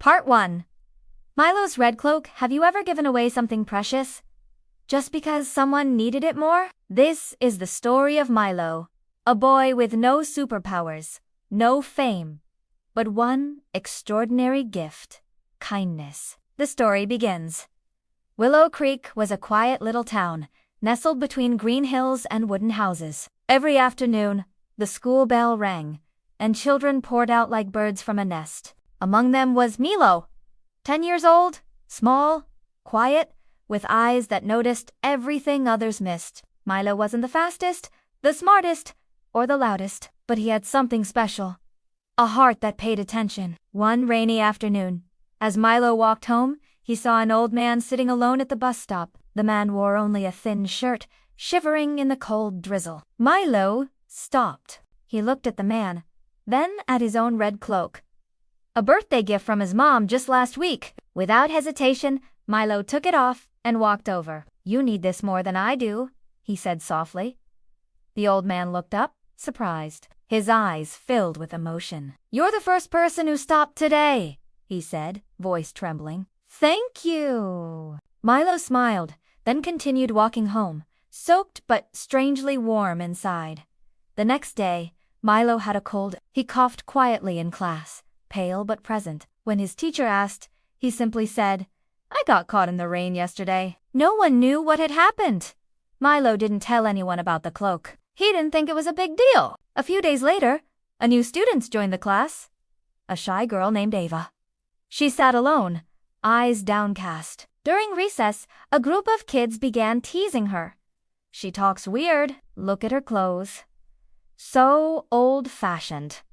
Part 1. Milo's red cloak. Have you ever given away something precious just because someone needed it more? This is the story of Milo, a boy with no superpowers, no fame, but one extraordinary gift: kindness. The story begins. Willow Creek was a quiet little town, nestled between green hills and wooden houses. Every afternoon, the school bell rang, and children poured out like birds from a nest. Among them was Milo, 10 years old, small, quiet, with eyes that noticed everything others missed. Milo wasn't the fastest, the smartest, or the loudest, but he had something special: a heart that paid attention. One rainy afternoon, as Milo walked home, he saw an old man sitting alone at the bus stop. The man wore only a thin shirt, shivering in the cold drizzle. Milo stopped. He looked at the man, then at his own red cloak. A birthday gift from his mom just last week. Without hesitation, Milo took it off and walked over. "You need this more than I do," he said softly. The old man looked up, surprised. His eyes filled with emotion. "You're the first person who stopped today," he said, voice trembling. "Thank you." Milo smiled, then continued walking home, soaked but strangely warm inside. The next day, Milo had a cold. He coughed quietly in class, pale but present. When his teacher asked, he simply said, "I got caught in the rain yesterday." No one knew what had happened. Milo didn't tell anyone about the cloak. He didn't think it was a big deal. A few days later, a new student joined the class. A shy girl named Ava. She sat alone, eyes downcast. During recess, a group of kids began teasing her. "She talks weird. Look at her clothes. So old-fashioned."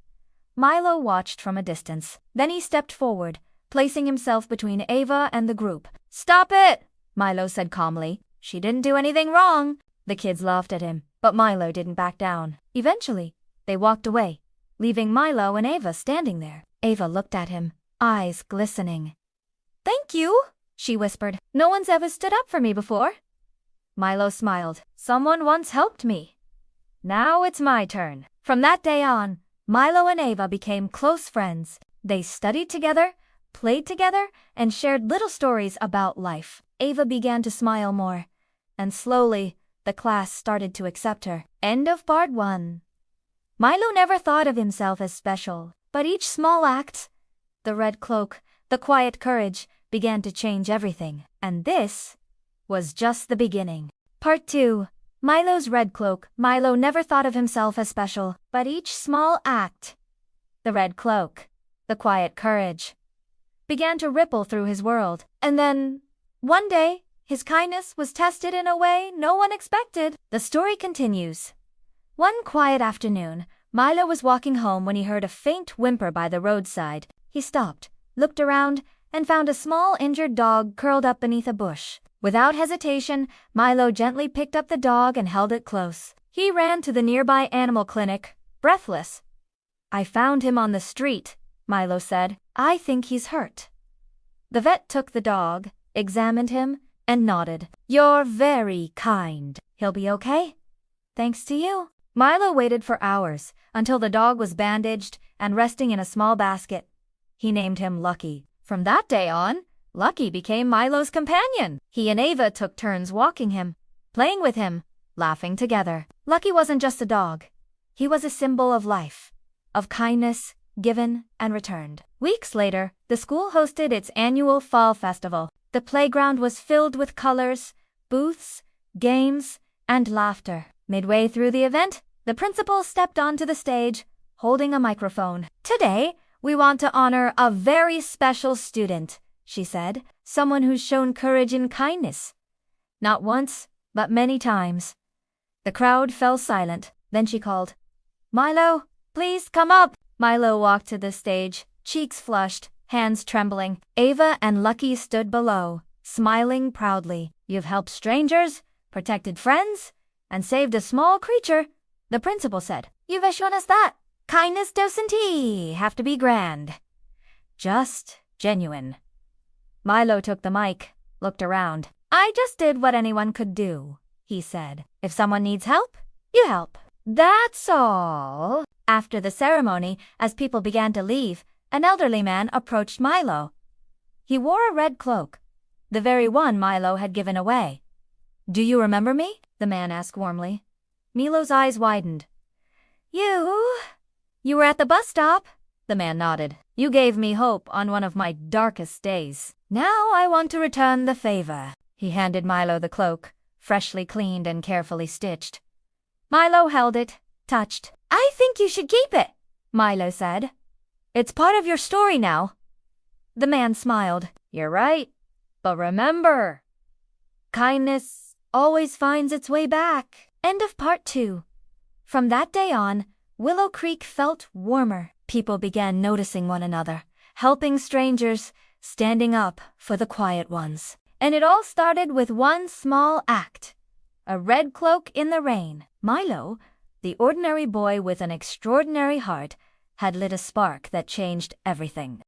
Milo watched from a distance. Then he stepped forward, placing himself between Ava and the group. "Stop it," Milo said calmly. "She didn't do anything wrong." The kids laughed at him, but Milo didn't back down. Eventually, they walked away, leaving Milo and Ava standing there. Ava looked at him, eyes glistening. "Thank you," she whispered. "No one's ever stood up for me before." Milo smiled. "Someone once helped me. Now it's my turn." From that day on, Milo and Ava became close friends. They studied together, played together, and shared little stories about life. Ava began to smile more, and slowly, the class started to accept her. End of part 1. Milo never thought of himself as special, but each small act, the red cloak, the quiet courage, began to change everything. And this was just the beginning. Part 2. Milo's red cloak. Milo never thought of himself as special, but each small act, the red cloak, the quiet courage, began to ripple through his world. And then, one day, his kindness was tested in a way no one expected. The story continues. One quiet afternoon, Milo was walking home when he heard a faint whimper by the roadside. He stopped, looked around, and found a small injured dog curled up beneath a bush. Without hesitation, Milo gently picked up the dog and held it close. He ran to the nearby animal clinic, breathless. "I found him on the street," Milo said. "I think he's hurt." The vet took the dog, examined him, and nodded. "You're very kind. He'll be okay? Thanks to you." Milo waited for hours, until the dog was bandaged and resting in a small basket. He named him Lucky. From that day on, Lucky became Milo's companion. He and Ava took turns walking him, playing with him, laughing together. Lucky wasn't just a dog. He was a symbol of life, of kindness, given and returned. Weeks later, the school hosted its annual fall festival. The playground was filled with colors, booths, games, and laughter. Midway through the event, the principal stepped onto the stage, holding a microphone. "Today, we want to honor a very special student," she said. "Someone who's shown courage and kindness. Not once, but many times." The crowd fell silent. Then she called, "Milo, please come up." Milo walked to the stage, cheeks flushed, hands trembling. Ava and Lucky stood below, smiling proudly. "You've helped strangers, protected friends, and saved a small creature," the principal said. "You've shown us that kindness doesn't have to be grand. Just genuine." Milo took the mic, looked around. "I just did what anyone could do," he said. "If someone needs help, you help. That's all." After the ceremony, as people began to leave, an elderly man approached Milo. He wore a red cloak, the very one Milo had given away. "Do you remember me?" the man asked warmly. Milo's eyes widened. You were at the bus stop," the man nodded. "You gave me hope on one of my darkest days. Now I want to return the favor." He handed Milo the cloak, freshly cleaned and carefully stitched. Milo held it, touched. "I think you should keep it," Milo said. "It's part of your story now." The man smiled. "You're right. But remember, kindness always finds its way back." End of part 2. From that day on, Willow Creek felt warmer. People began noticing one another, helping strangers, standing up for the quiet ones. And it all started with one small act. A red cloak in the rain. Milo, the ordinary boy with an extraordinary heart, had lit a spark that changed everything.